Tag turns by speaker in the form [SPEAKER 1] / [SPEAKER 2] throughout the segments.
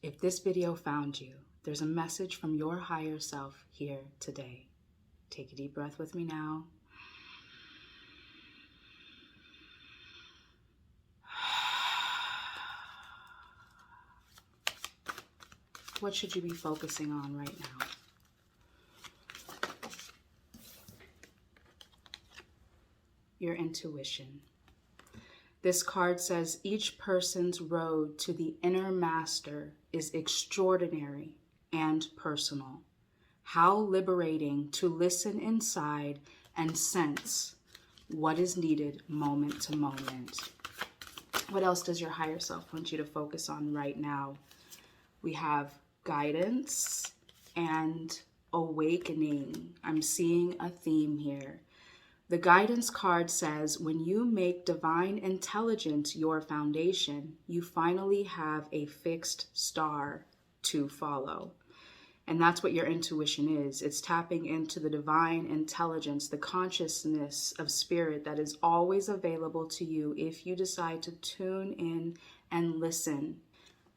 [SPEAKER 1] If this video found you, there's a message from your higher self here today. Take a deep breath with me now. What should you be focusing on right now? Your intuition. This card says each person's road to the inner master is extraordinary and personal. How liberating to listen inside and sense what is needed moment to moment. What else does your higher self want you to focus on right now? We have guidance and awakening. I'm seeing a theme here. The guidance card says, when you make divine intelligence your foundation, you finally have a fixed star to follow. And that's what your intuition is. It's tapping into the divine intelligence, the consciousness of spirit that is always available to you if you decide to tune in and listen.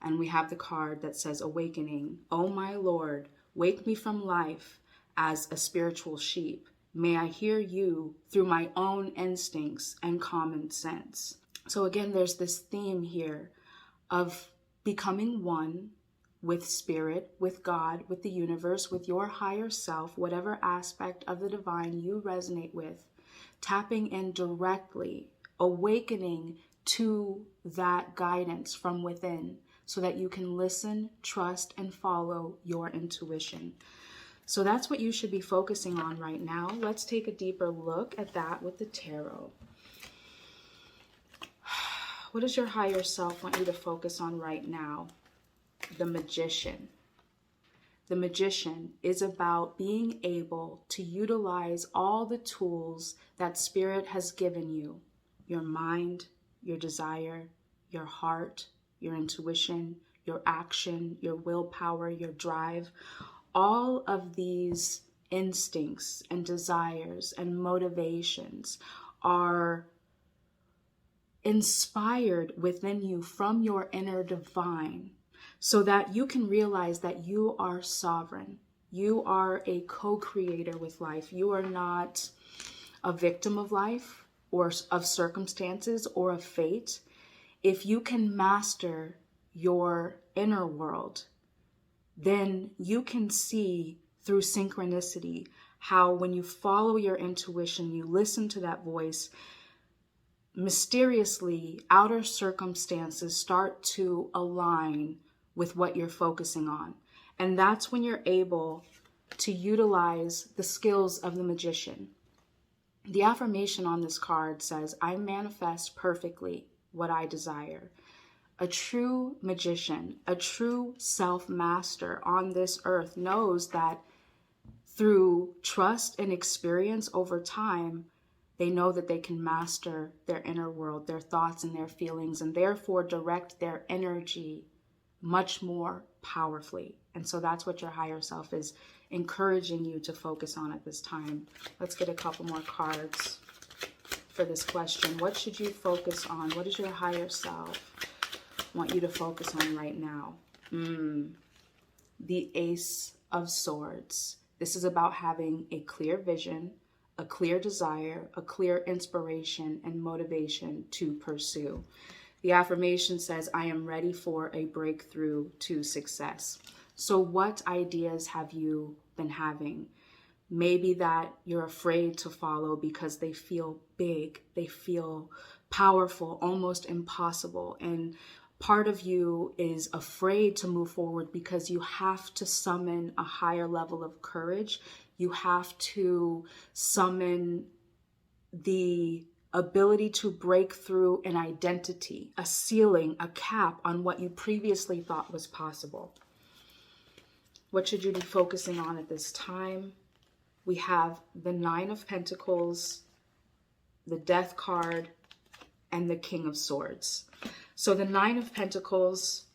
[SPEAKER 1] And we have the card that says awakening. Oh my Lord, wake me from life as a spiritual sheep. May I hear you through my own instincts and common sense. So again, there's this theme here of becoming one with spirit, with God, with the universe, with your higher self, whatever aspect of the divine you resonate with, tapping in directly, awakening to that guidance from within so that you can listen, trust, and follow your intuition. So that's what you should be focusing on right now. Let's take a deeper look at that with the tarot. What does your higher self want you to focus on right now? The Magician. The Magician is about being able to utilize all the tools that Spirit has given you. Your mind, your desire, your heart, your intuition, your action, your willpower, your drive. All of these instincts and desires and motivations are inspired within you from your inner divine so that you can realize that you are sovereign. You are a co-creator with life. You are not a victim of life or of circumstances or of fate. If you can master your inner world, then you can see through synchronicity how when you follow your intuition, you listen to that voice, mysteriously outer circumstances start to align with what you're focusing on. And that's when you're able to utilize the skills of the magician. The affirmation on this card says, I manifest perfectly what I desire. A true magician, a true self-master on this earth knows that through trust and experience over time, they know that they can master their inner world, their thoughts and their feelings, and therefore direct their energy much more powerfully. And so that's what your higher self is encouraging you to focus on at this time. Let's get a couple more cards for this question. What should you focus on? What is your higher self want you to focus on right now? The Ace of Swords. This is about having a clear vision, a clear desire, a clear inspiration and motivation to pursue. The affirmation says, I am ready for a breakthrough to success. So what ideas have you been having? Maybe that you're afraid to follow because they feel big, they feel powerful, almost impossible. And part of you is afraid to move forward because you have to summon a higher level of courage. You have to summon the ability to break through an identity, a ceiling, a cap on what you previously thought was possible. What should you be focusing on at this time? We have the Nine of Pentacles, the Death card, and the King of Swords. So the Nine of Pentacles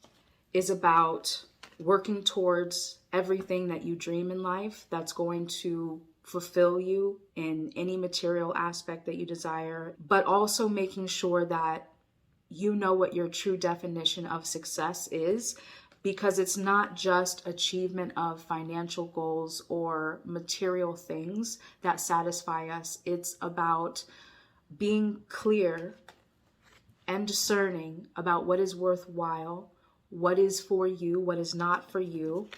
[SPEAKER 1] is about working towards everything that you dream in life that's going to fulfill you in any material aspect that you desire, but also making sure that you know what your true definition of success is because it's not just achievement of financial goals or material things that satisfy us. It's about being clear and discerning about what is worthwhile, what is for you, what is not for you.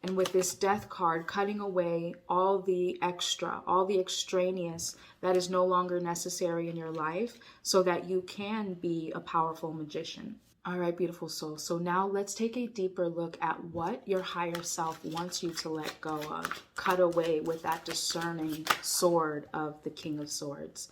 [SPEAKER 1] And with this death card, cutting away all the extra, all the extraneous that is no longer necessary in your life so that you can be a powerful magician. All right, beautiful soul. So now let's take a deeper look at what your higher self wants you to let go of. Cut away with that discerning sword of the King of Swords.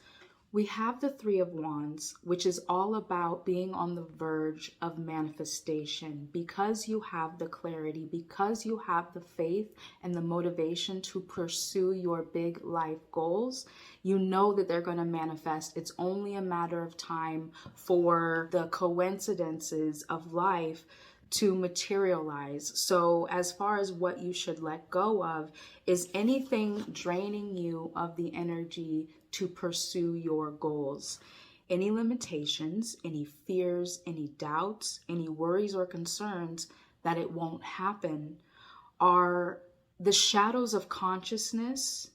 [SPEAKER 1] We have the Three of Wands, which is all about being on the verge of manifestation. Because you have the clarity, because you have the faith and the motivation to pursue your big life goals, you know that they're going to manifest. It's only a matter of time for the coincidences of life to materialize. So as far as what you should let go of is anything draining you of the energy to pursue your goals. Any limitations, any fears, any doubts, any worries or concerns that it won't happen are the shadows of consciousness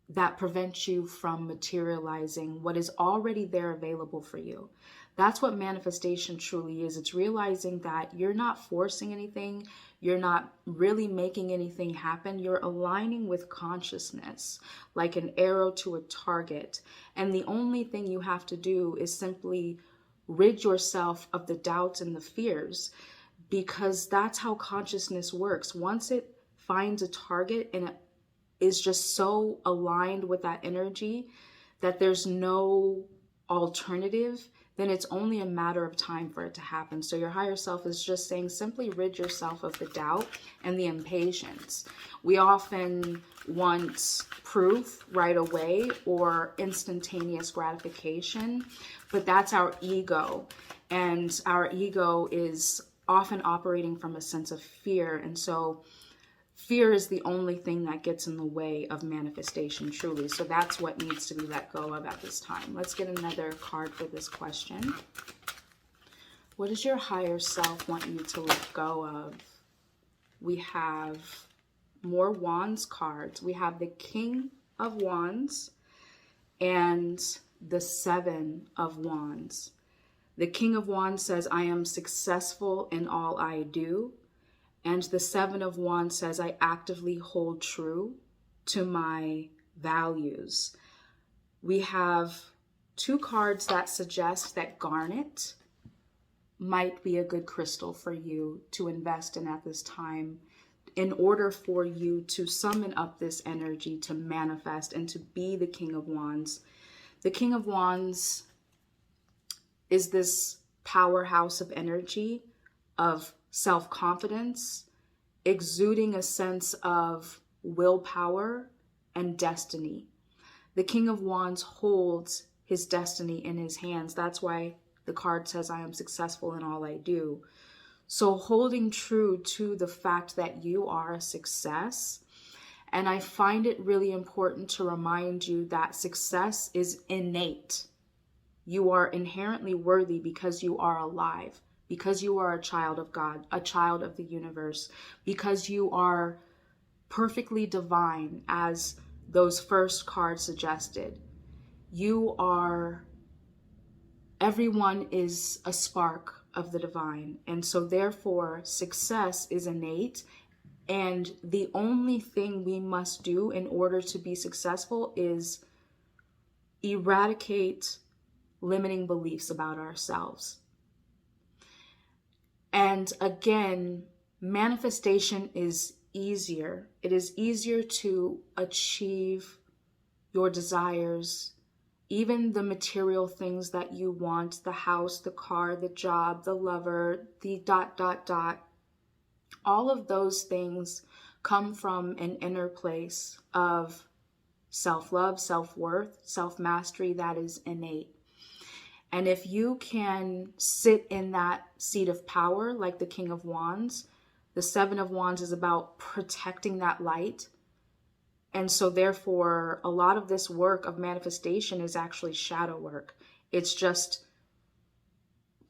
[SPEAKER 1] that prevent you from materializing what is already there available for you. That's what manifestation truly is. It's realizing that you're not forcing anything. You're not really making anything happen. You're aligning with consciousness like an arrow to a target. And the only thing you have to do is simply rid yourself of the doubts and the fears, because that's how consciousness works. Once it finds a target and it is just so aligned with that energy that there's no alternative, then it's only a matter of time for it to happen. So your higher self is just saying, simply rid yourself of the doubt and the impatience. We often want proof right away or instantaneous gratification, but that's our ego. And our ego is often operating from a sense of fear. And so fear is the only thing that gets in the way of manifestation, truly. So that's what needs to be let go of at this time. Let's get another card for this question. What does your higher self want you to let go of? We have more Wands cards. We have the King of Wands and the Seven of Wands. The King of Wands says, I am successful in all I do. And the Seven of Wands says, I actively hold true to my values. We have two cards that suggest that garnet might be a good crystal for you to invest in at this time in order for you to summon up this energy to manifest and to be the King of Wands. The King of Wands is this powerhouse of energy, of self-confidence, exuding a sense of willpower and destiny. The King of Wands holds his destiny in his hands. That's why the card says, I am successful in all I do. So holding true to the fact that you are a success. And I find it really important to remind you that success is innate. You are inherently worthy because you are alive, because you are a child of God, a child of the universe, because you are perfectly divine, as those first cards suggested. You are, everyone is a spark of the divine. And so therefore, success is innate. And the only thing we must do in order to be successful is eradicate limiting beliefs about ourselves. And again, manifestation is easier. It is easier to achieve your desires, even the material things that you want, the house, the car, the job, the lover, the ... All of those things come from an inner place of self-love, self-worth, self-mastery that is innate. And if you can sit in that seat of power, like the King of Wands, the Seven of Wands is about protecting that light. And so therefore, a lot of this work of manifestation is actually shadow work. It's just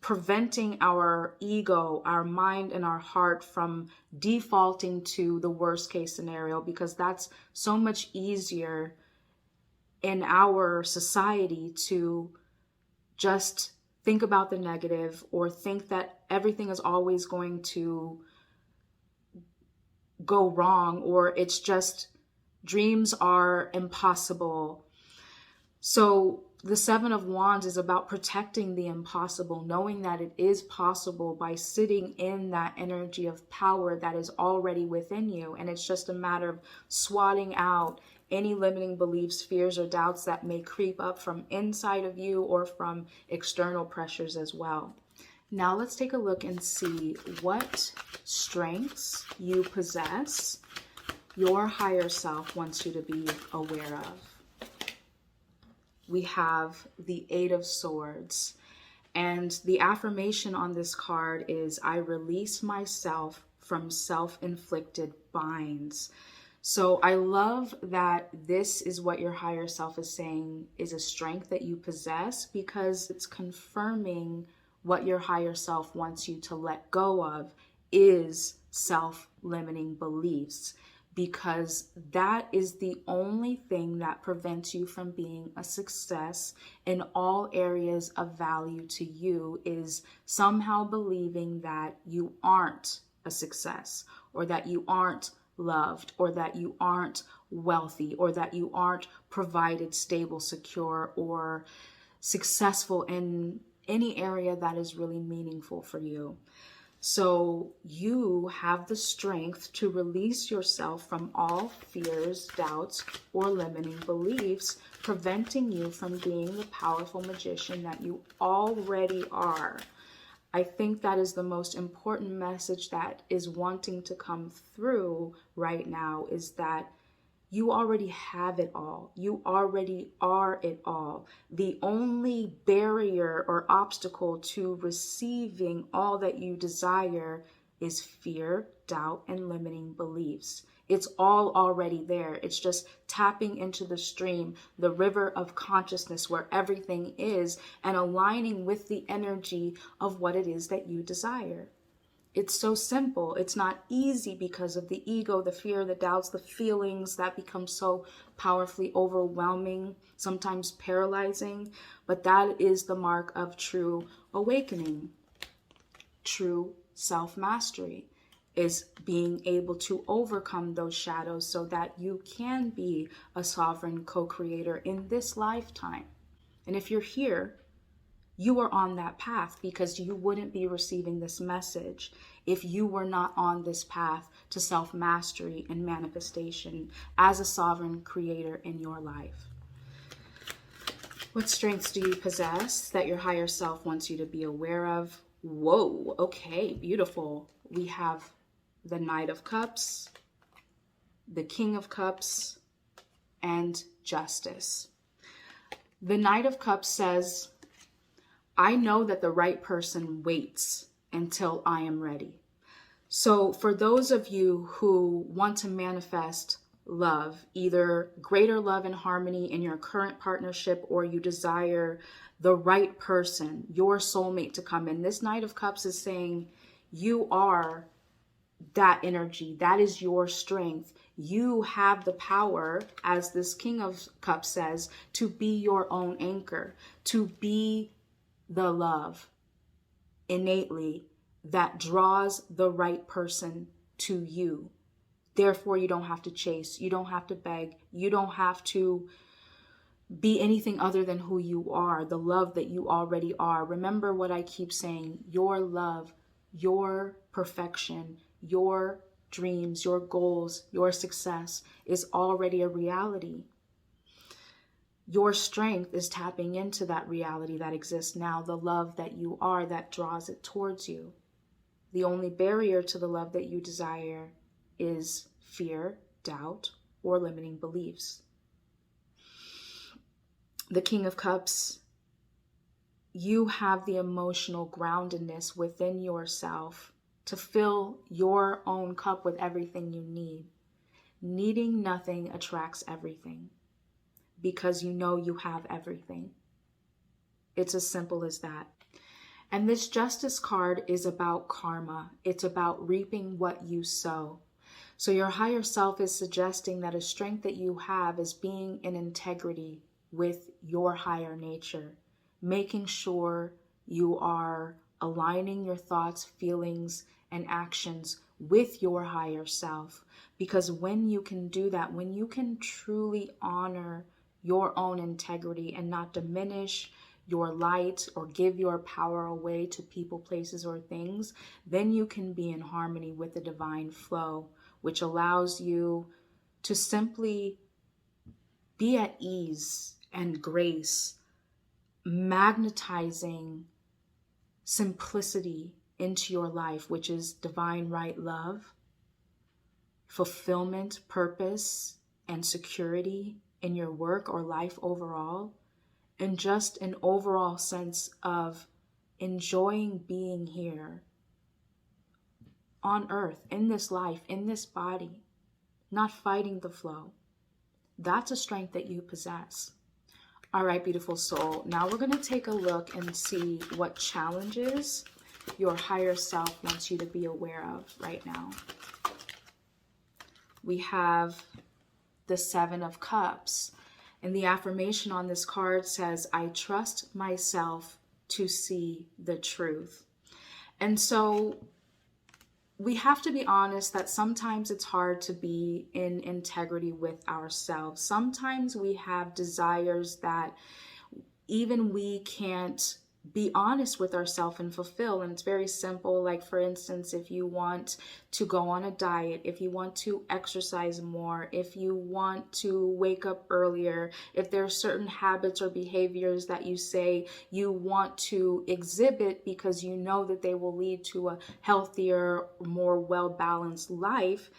[SPEAKER 1] preventing our ego, our mind, and our heart from defaulting to the worst case scenario, because that's so much easier in our society to just think about the negative or think that everything is always going to go wrong, or it's just dreams are impossible. So the Seven of Wands is about protecting the impossible, knowing that it is possible by sitting in that energy of power that is already within you. And it's just a matter of swatting out any limiting beliefs, fears, or doubts that may creep up from inside of you or from external pressures as well. Now let's take a look and see what strengths you possess your higher self wants you to be aware of. We have the Eight of Swords, and the affirmation on this card is, I release myself from self-inflicted binds. So I love that this is what your higher self is saying is a strength that you possess, because it's confirming what your higher self wants you to let go of is self-limiting beliefs, because that is the only thing that prevents you from being a success in all areas of value to you, is somehow believing that you aren't a success, or that you aren't loved, or that you aren't wealthy, or that you aren't provided, stable, secure, or successful in any area that is really meaningful for you. So you have the strength to release yourself from all fears, doubts, or limiting beliefs, preventing you from being the powerful magician that you already are. I think that is the most important message that is wanting to come through right now, is that you already have it all. You already are it all. The only barrier or obstacle to receiving all that you desire is fear, doubt, and limiting beliefs. It's all already there. It's just tapping into the stream, the river of consciousness where everything is, and aligning with the energy of what it is that you desire. It's so simple. It's not easy because of the ego, the fear, the doubts, the feelings that become so powerfully overwhelming, sometimes paralyzing. But that is the mark of true awakening, true self-mastery, is being able to overcome those shadows so that you can be a sovereign co-creator in this lifetime. And if you're here, you are on that path, because you wouldn't be receiving this message if you were not on this path to self-mastery and manifestation as a sovereign creator in your life. What strengths do you possess that your higher self wants you to be aware of? Whoa, okay, beautiful. We have the Knight of Cups, the King of Cups, and Justice. The Knight of Cups says, I know that the right person waits until I am ready. So for those of you who want to manifest love, either greater love and harmony in your current partnership, or you desire the right person, your soulmate to come in, this Knight of Cups is saying you are that energy. That is your strength. You have the power, as this King of Cups says, to be your own anchor, to be the love innately that draws the right person to you. Therefore, you don't have to chase, you don't have to beg, you don't have to be anything other than who you are, the love that you already are. Remember what I keep saying, your love, your perfection, your dreams, your goals, your success is already a reality. Your strength is tapping into that reality that exists now, the love that you are that draws it towards you. The only barrier to the love that you desire is fear, doubt, or limiting beliefs. The King of Cups, you have the emotional groundedness within yourself to fill your own cup with everything you need. Needing nothing attracts everything, because you know you have everything. It's as simple as that. And this Justice card is about karma. It's about reaping what you sow. So your higher self is suggesting that a strength that you have is being in integrity with your higher nature, making sure you are aligning your thoughts, feelings, and actions with your higher self. Because when you can do that, when you can truly honor your own integrity and not diminish your light or give your power away to people, places, or things, then you can be in harmony with the divine flow, which allows you to simply be at ease and grace, magnetizing simplicity into your life, which is divine right love, fulfillment, purpose, and security in your work or life overall, and just an overall sense of enjoying being here on earth, in this life, in this body, not fighting the flow. That's a strength that you possess. All right, beautiful soul. Now we're going to take a look and see what challenges your higher self wants you to be aware of right now. We have the Seven of Cups. And the affirmation on this card says, I trust myself to see the truth. And so we have to be honest that sometimes it's hard to be in integrity with ourselves. Sometimes we have desires that even we can't be honest with ourselves and fulfill. And it's very simple. Like, for instance, if you want to go on a diet, if you want to exercise more, if you want to wake up earlier, if there are certain habits or behaviors that you say you want to exhibit because you know that they will lead to a healthier, more well-balanced life,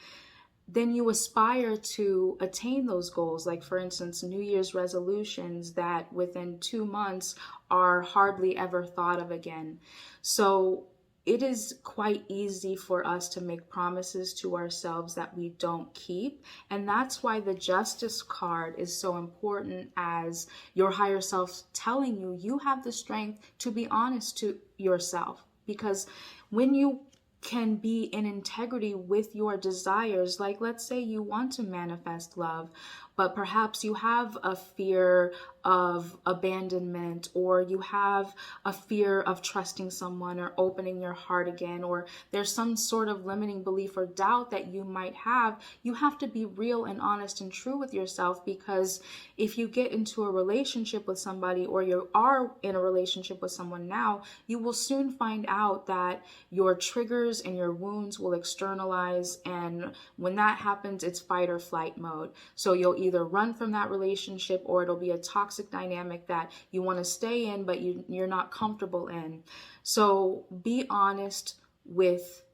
[SPEAKER 1] then you aspire to attain those goals. Like, for instance, New Year's resolutions that within 2 months are hardly ever thought of again. So it is quite easy for us to make promises to ourselves that we don't keep. And that's why the Justice card is so important, as your higher self telling you, you have the strength to be honest to yourself. Because when you can be in integrity with your desires, like let's say you want to manifest love, but perhaps you have a fear of abandonment, or you have a fear of trusting someone or opening your heart again, or there's some sort of limiting belief or doubt that you might have. You have to be real and honest and true with yourself, because if you get into a relationship with somebody, or you are in a relationship with someone now, you will soon find out that your triggers and your wounds will externalize, and when that happens, it's fight or flight mode. So you'll either run from that relationship, or it'll be a toxic dynamic that you want to stay in but you're not comfortable in. So be honest with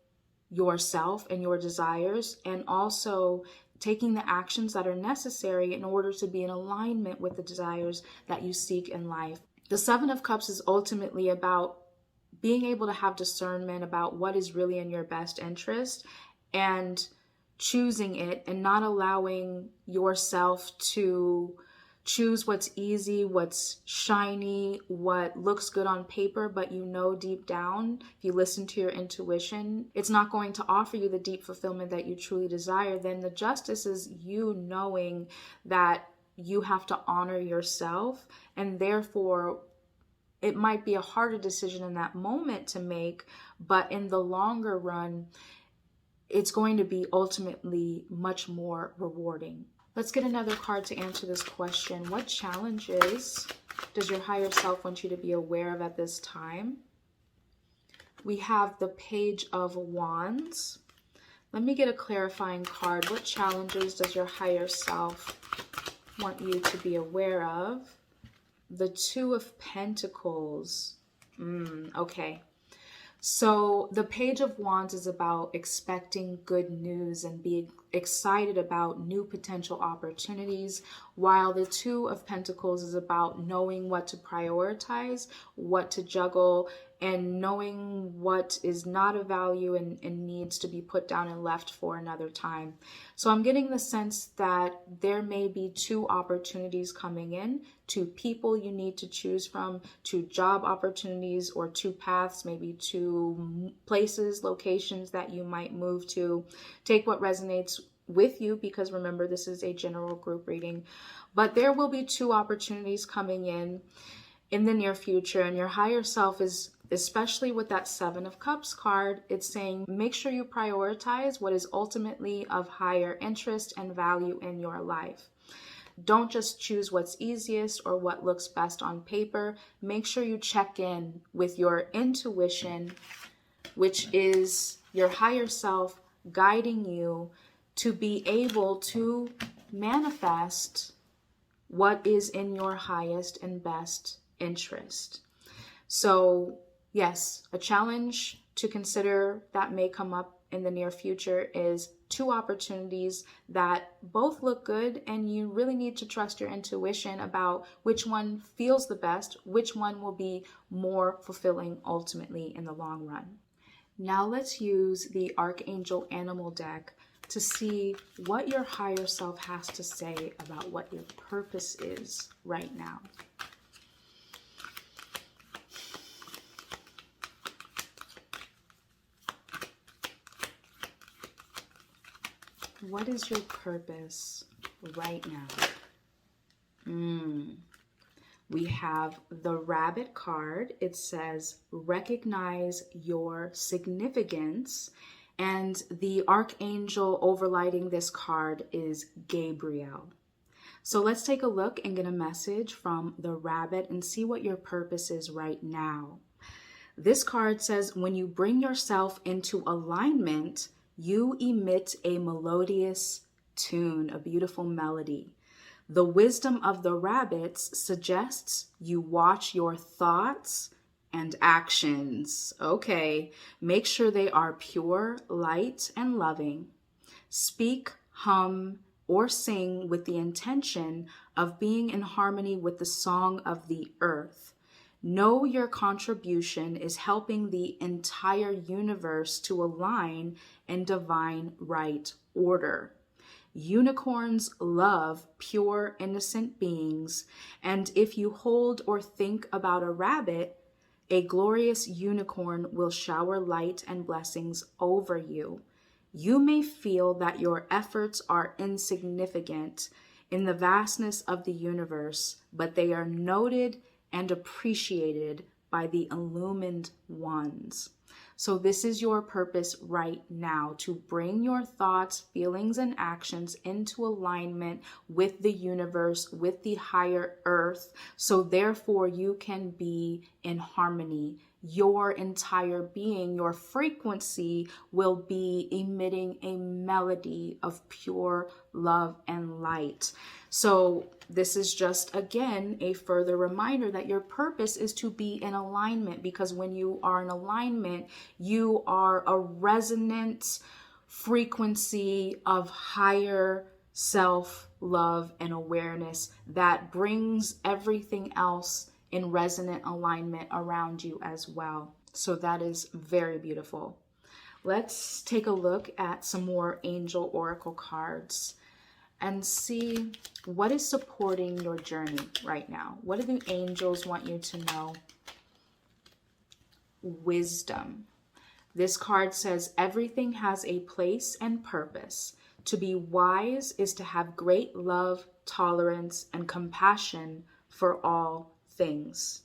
[SPEAKER 1] yourself and your desires, and also taking the actions that are necessary in order to be in alignment with the desires that you seek in life. The Seven of Cups is ultimately about being able to have discernment about what is really in your best interest, and choosing it, and not allowing yourself to choose what's easy, what's shiny, what looks good on paper, but you know deep down, if you listen to your intuition, it's not going to offer you the deep fulfillment that you truly desire. Then the Justice is you knowing that you have to honor yourself, and therefore it might be a harder decision in that moment to make, but in the longer run, it's going to be ultimately much more rewarding. Let's get another card to answer this question. What challenges does your higher self want you to be aware of at this time? We have the Page of Wands. Let me get a clarifying card. What challenges does your higher self want you to be aware of? The Two of Pentacles. Okay. So the Page of Wands is about expecting good news and being excited about new potential opportunities, while the Two of Pentacles is about knowing what to prioritize, what to juggle, and knowing what is not of value and needs to be put down and left for another time. So I'm getting the sense that there may be two opportunities coming in, two people you need to choose from, two job opportunities, or two paths, maybe two places, locations that you might move to. Take what resonates with you, because remember, this is a general group reading. But there will be two opportunities coming in the near future, and your higher self is, especially with that Seven of Cups card, it's saying make sure you prioritize what is ultimately of higher interest and value in your life. Don't just choose what's easiest or what looks best on paper. Make sure you check in with your intuition, which is your higher self guiding you to be able to manifest what is in your highest and best interest. So yes, a challenge to consider that may come up in the near future is two opportunities that both look good, and you really need to trust your intuition about which one feels the best, which one will be more fulfilling ultimately in the long run. Now let's use the Archangel Animal deck to see what your higher self has to say about what your purpose is right now. What is your purpose right now? We have the Rabbit card. It says, recognize your significance. And the Archangel overlighting this card is Gabriel. So let's take a look and get a message from the Rabbit and see what your purpose is right now. This card says, when you bring yourself into alignment, you emit a melodious tune, a beautiful melody. The wisdom of the rabbits suggests you watch your thoughts and actions. Okay, make sure they are pure, light, and loving. Speak, hum, or sing with the intention of being in harmony with the song of the earth. Know your contribution is helping the entire universe to align in divine right order. Unicorns love pure, innocent beings, and if you hold or think about a rabbit, a glorious unicorn will shower light and blessings over you. You may feel that your efforts are insignificant in the vastness of the universe, but they are noted and appreciated by the illumined ones. So this is your purpose right now, to bring your thoughts, feelings, and actions into alignment with the universe, with the higher earth, so therefore you can be in harmony. Your entire being, your frequency will be emitting a melody of pure love and light. So this is just, again, a further reminder that your purpose is to be in alignment, because when you are in alignment, you are a resonant frequency of higher self-love and awareness that brings everything else in resonant alignment around you as well. So that is very beautiful. Let's take a look at some more angel oracle cards and see what is supporting your journey right now. What do the angels want you to know? Wisdom. This card says everything has a place and purpose. To be wise is to have great love, tolerance, and compassion for all things.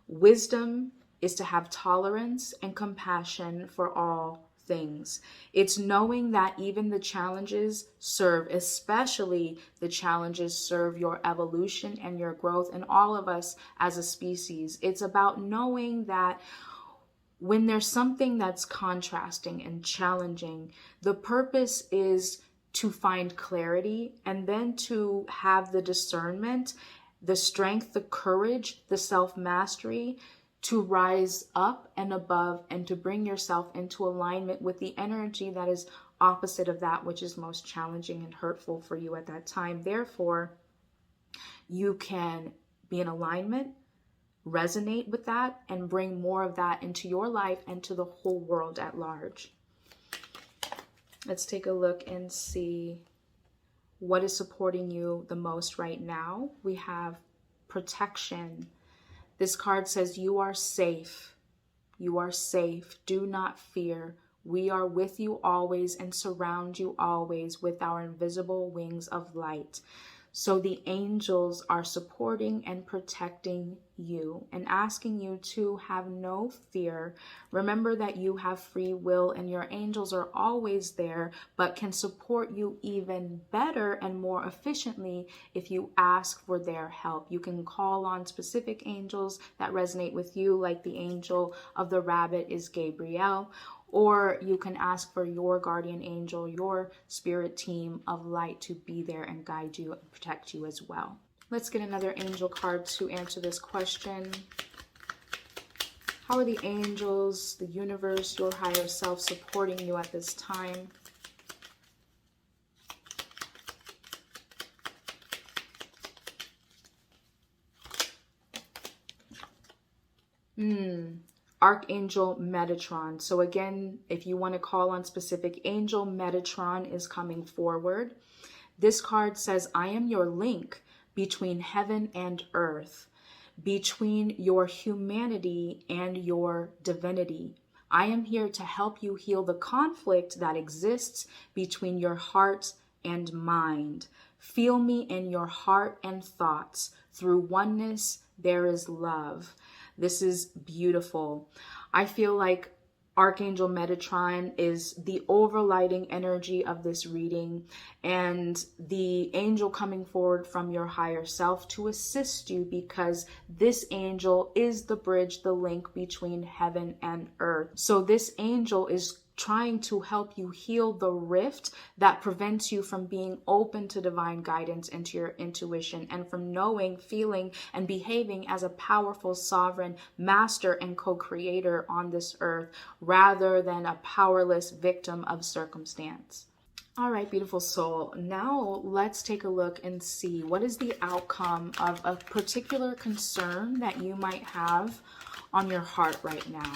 [SPEAKER 1] Wisdom is to have tolerance and compassion for all things. It's knowing that even the challenges serve, especially the challenges serve your evolution and your growth, and all of us as a species. It's about knowing that when there's something that's contrasting and challenging, the purpose is to find clarity and then to have the discernment, the strength, the courage, the self-mastery to rise up and above and to bring yourself into alignment with the energy that is opposite of that which is most challenging and hurtful for you at that time. Therefore, you can be in alignment, resonate with that, and bring more of that into your life and to the whole world at large. Let's take a look and see what is supporting you the most right now. We have protection. This card says you are safe. You are safe. Do not fear. We are with you always and surround you always with our invisible wings of light. So the angels are supporting and protecting you and asking you to have no fear. Remember that you have free will and your angels are always there, but can support you even better and more efficiently if you ask for their help. You can call on specific angels that resonate with you, like the angel of the rabbit is Gabriel. Or you can ask for your guardian angel, your spirit team of light to be there and guide you and protect you as well. Let's get another angel card to answer this question. How are the angels, the universe, your higher self supporting you at this time? Archangel Metatron. So again, if you want to call on specific angel, Metatron is coming forward. This card says, I am your link between heaven and earth, between your humanity and your divinity. I am here to help you heal the conflict that exists between your heart and mind. Feel me in your heart and thoughts. Through oneness, there is love. This is beautiful. I feel like Archangel Metatron is the overlighting energy of this reading and the angel coming forward from your higher self to assist you, because this angel is the bridge, the link between heaven and earth. So this angel is trying to help you heal the rift that prevents you from being open to divine guidance and to your intuition, and from knowing, feeling, and behaving as a powerful sovereign master and co-creator on this earth, rather than a powerless victim of circumstance. All right, beautiful soul. Now let's take a look and see what is the outcome of a particular concern that you might have on your heart right now.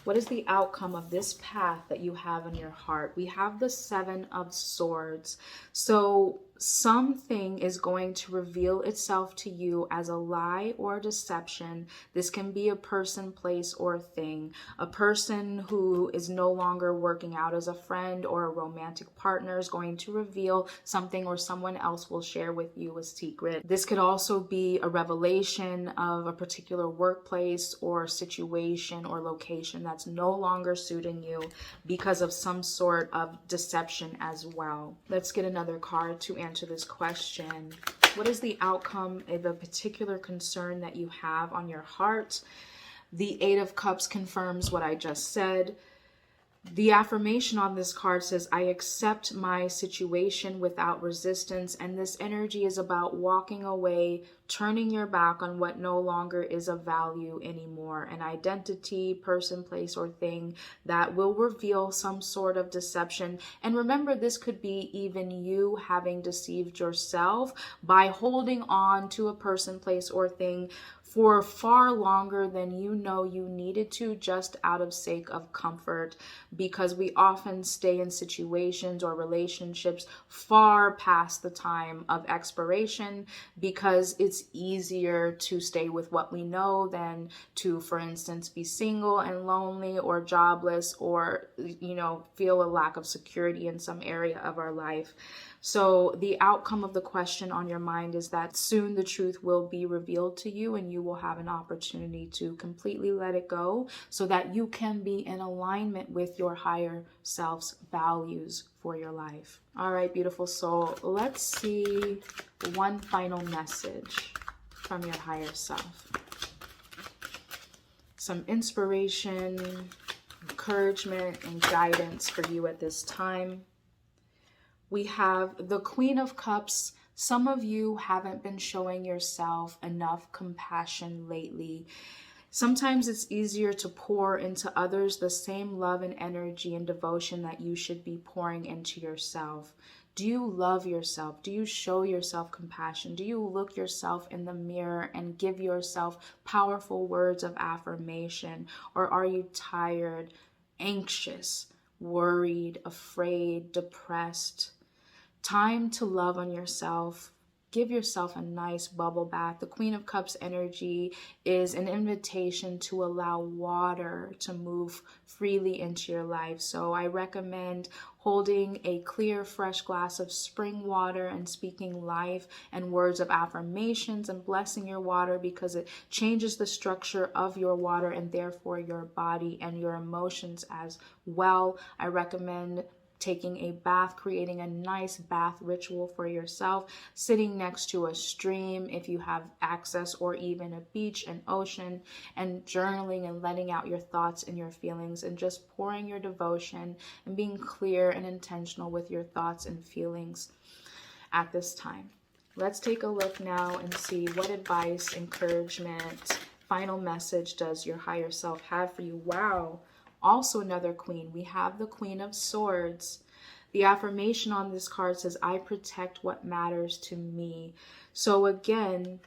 [SPEAKER 1] What is the outcome of this path that you have in your heart? We have the Seven of Swords. So something is going to reveal itself to you as a lie or a deception. This can be a person, place, or thing. A person who is no longer working out as a friend or a romantic partner is going to reveal something, or someone else will share with you a secret. This could also be a revelation of a particular workplace or situation or location that's no longer suiting you because of some sort of deception as well. Let's get another card to answer this question. What is the outcome of a particular concern that you have on your heart? The Eight of Cups confirms what I just said. The affirmation on this card says, I accept my situation without resistance. And this energy is about walking away, turning your back on what no longer is of value anymore. An identity, person, place, or thing that will reveal some sort of deception. And remember, this could be even you having deceived yourself by holding on to a person, place, or thing for far longer than you know you needed to, just out of sake of comfort, because we often stay in situations or relationships far past the time of expiration because it's easier to stay with what we know than to, for instance, be single and lonely or jobless, or, feel a lack of security in some area of our life. So the outcome of the question on your mind is that soon the truth will be revealed to you, and you will have an opportunity to completely let it go so that you can be in alignment with your higher self's values for your life. All right, beautiful soul. Let's see one final message from your higher self. Some inspiration, encouragement, and guidance for you at this time. We have the Queen of Cups. Some of you haven't been showing yourself enough compassion lately. Sometimes it's easier to pour into others the same love and energy and devotion that you should be pouring into yourself. Do you love yourself? Do you show yourself compassion? Do you look yourself in the mirror and give yourself powerful words of affirmation? Or are you tired, anxious, worried, afraid, depressed? Time to love on yourself. Give yourself a nice bubble bath. The Queen of Cups energy is an invitation to allow water to move freely into your life. So I recommend holding a clear, fresh glass of spring water and speaking life and words of affirmations and blessing your water, because it changes the structure of your water and therefore your body and your emotions as well. I recommend taking a bath, creating a nice bath ritual for yourself, sitting next to a stream if you have access, or even a beach, an ocean, and journaling and letting out your thoughts and your feelings and just pouring your devotion and being clear and intentional with your thoughts and feelings at this time. Let's take a look now and see what advice, encouragement, final message does your higher self have for you. Wow. Also another queen. We have the Queen of Swords. The affirmation on this card says, I protect what matters to me. So again,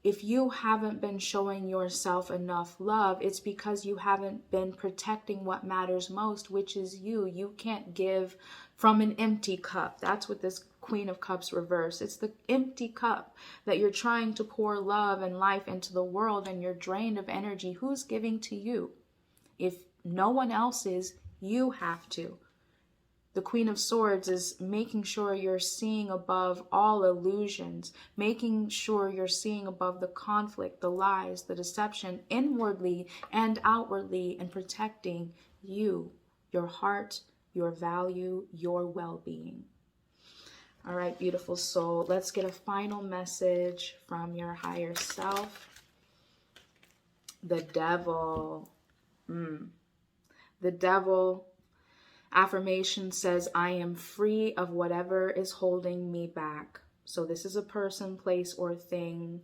[SPEAKER 1] if you haven't been showing yourself enough love, it's because you haven't been protecting what matters most, which is you. You can't give from an empty cup. That's what this Queen of Cups reverse. It's the empty cup that you're trying to pour love and life into the world, and you're drained of energy. Who's giving to you? If no one else is, you have to. The Queen of Swords is making sure you're seeing above all illusions, making sure you're seeing above the conflict, the lies, the deception, inwardly and outwardly, and protecting you, your heart, your value, your well-being. All right, beautiful soul. Let's get a final message from your higher self. The Devil. The Devil affirmation says, I am free of whatever is holding me back. So this is a person, place, or thing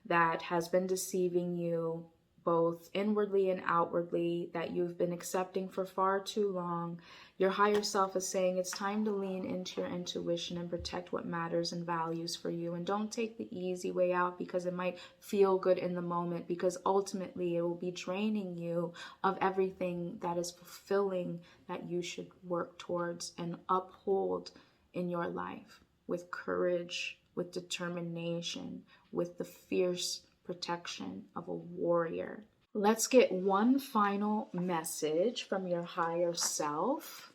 [SPEAKER 1] that has been deceiving you, both inwardly and outwardly, that you've been accepting for far too long. Your higher self is saying it's time to lean into your intuition and protect what matters and values for you. And don't take the easy way out because it might feel good in the moment, because ultimately it will be draining you of everything that is fulfilling, that you should work towards and uphold in your life with courage, with determination, with the fierce protection of a warrior. Let's get one final message from your higher self.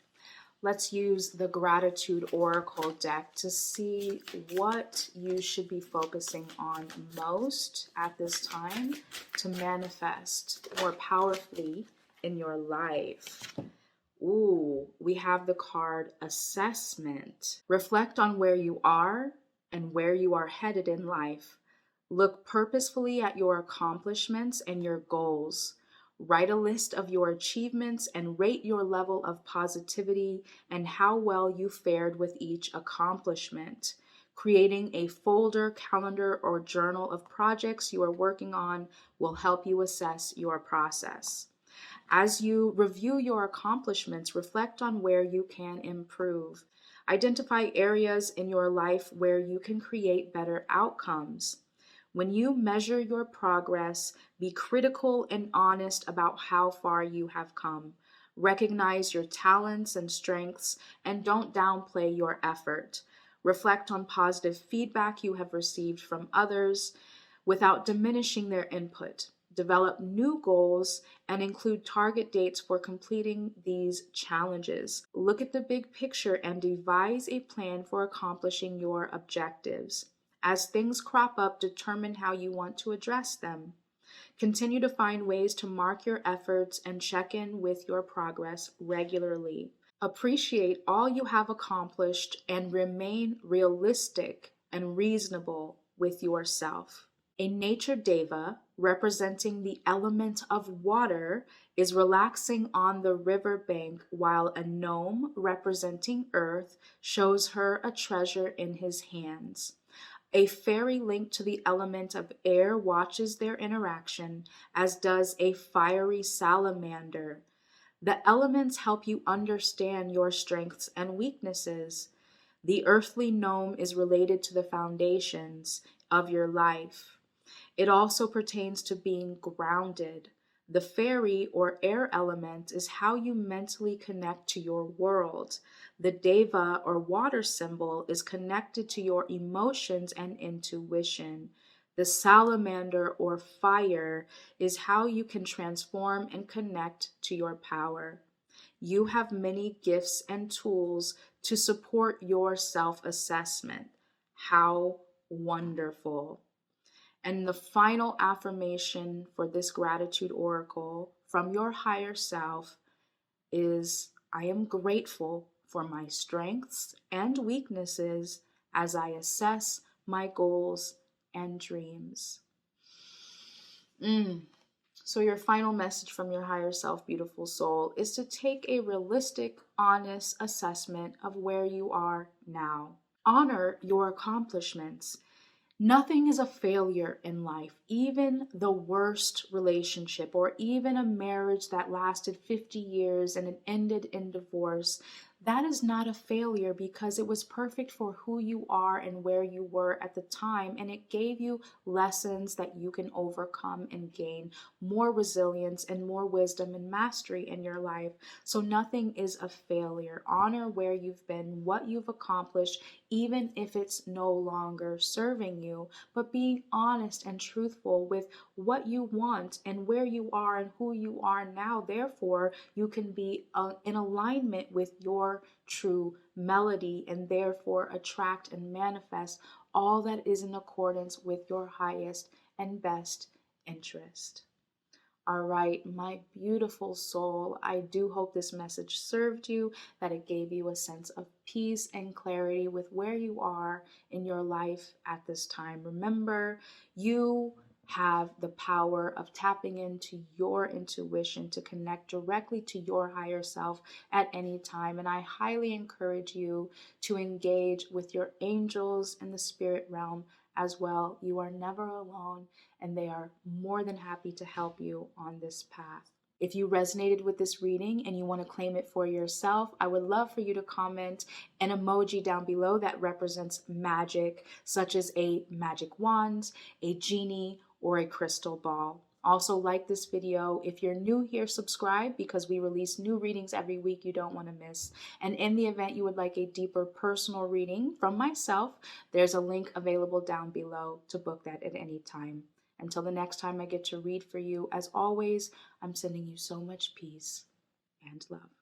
[SPEAKER 1] Let's use the Gratitude Oracle deck to see what you should be focusing on most at this time to manifest more powerfully in your life. Ooh, we have the card Assessment. Reflect on where you are and where you are headed in life. Look purposefully at your accomplishments and your goals. Write a list of your achievements and rate your level of positivity and how well you fared with each accomplishment. Creating a folder, calendar, or journal of projects you are working on will help you assess your process. As you review your accomplishments, reflect on where you can improve. Identify areas in your life where you can create better outcomes. When you measure your progress, be critical and honest about how far you have come. Recognize your talents and strengths and don't downplay your effort. Reflect on positive feedback you have received from others without diminishing their input. Develop new goals and include target dates for completing these challenges. Look at the big picture and devise a plan for accomplishing your objectives. As things crop up, determine how you want to address them. Continue to find ways to mark your efforts and check in with your progress regularly. Appreciate all you have accomplished and remain realistic and reasonable with yourself. A nature deva, representing the element of water, is relaxing on the riverbank, while a gnome, representing earth, shows her a treasure in his hands. A fairy linked to the element of air watches their interaction, as does a fiery salamander. The elements help you understand your strengths and weaknesses. The earthly gnome is related to the foundations of your life. It also pertains to being grounded. The fairy or air element is how you mentally connect to your world. The deva or water symbol is connected to your emotions and intuition. The salamander or fire is how you can transform and connect to your power. You have many gifts and tools to support your self-assessment. How wonderful. And the final affirmation for this gratitude oracle from your higher self is, I am grateful for my strengths and weaknesses as I assess my goals and dreams. So your final message from your higher self, beautiful soul, is to take a realistic, honest assessment of where you are now. Honor your accomplishments. Nothing is a failure in life. Even the worst relationship or even a marriage that lasted 50 years and it ended in divorce, that is not a failure because it was perfect for who you are and where you were at the time, and it gave you lessons that you can overcome and gain more resilience and more wisdom and mastery in your life. So nothing is a failure. Honor where you've been, what you've accomplished, even if it's no longer serving you, but being honest and truthful with what you want and where you are and who you are now. Therefore, you can be in alignment with your true melody and therefore attract and manifest all that is in accordance with your highest and best interest. All right, my beautiful soul, I do hope this message served you, that it gave you a sense of peace and clarity with where you are in your life at this time. Remember, you have the power of tapping into your intuition to connect directly to your higher self at any time. And I highly encourage you to engage with your angels in the spirit realm as well. You are never alone, and they are more than happy to help you on this path. If you resonated with this reading and you want to claim it for yourself, I would love for you to comment an emoji down below that represents magic, such as a magic wand, a genie, or a crystal ball. Also, like this video. If you're new here, subscribe because we release new readings every week you don't want to miss. And in the event you would like a deeper personal reading from myself, there's a link available down below to book that at any time. Until the next time I get to read for you, as always, I'm sending you so much peace and love.